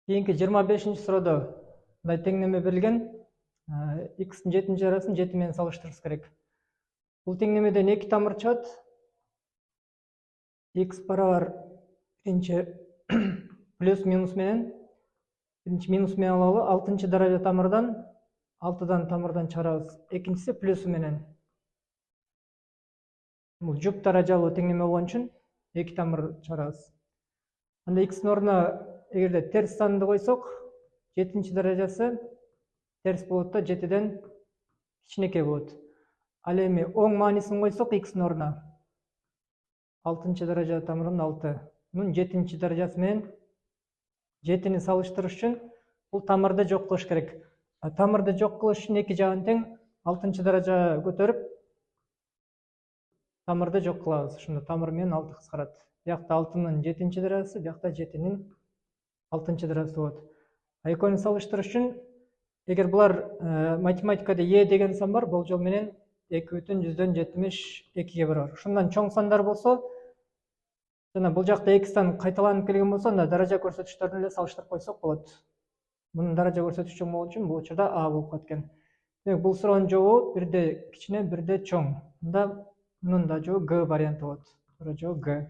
Keyingi 25-ci surada мындай теңнеме берилген. X-тин 7-нчи даражасын 7 менен салыштырышыбыз керек. Бул теңнемеден 2 тамыр чыгат. X барабар биринчи плюс минус менен биринчи минус менен алалы. 6-нчы даража тамырдан 6дан тамырдан чыгарабыз. Экинчиси плюсу менен. Бул жуп даражалуу теңнеме болгон үчүн 2 тамыр чыгарабыз. Анда X-тин ордуна эгерде терс санды койсок, 7-нчи даражасы терс болот да 7ден кичинекей болот. Ал эми оң маанисин койсок X-тин ордуна 6-нчы даража тамырдын 6. Мунун 7-нчи даражасы менен 7-ни салыштырыш үчүн бул тамырды жок кылыш керек. Тамырды жок кылыш үчүн эки жагын тең 6-нчы даражага көтөрүп тамырды жок кылабыз. Ушунда тамыр менен 6 кыскарат. Биякта 6-нын 7-нчи даражасы, биякта 7-нин 6-нчы даражасы болот. Экөөнү салыштырыш үчүн эгер булар математикада e деген сан бар, болжол менен 2,72 барабар. Ушундан чоң сандар болсо, жана бул жакта 2 сан кайталанып келген болсо, анда даража көрсөтүчтөрүн эле салыштырып койсок болот. Мунун даража көрсөтүчү чоң болгон үчүн бул учурда a болуп калат экен. Демек бул суроонун жообу бирде кичине, бирде чоң. Анда мунун да жообу G варианты болот. Туура жооп G.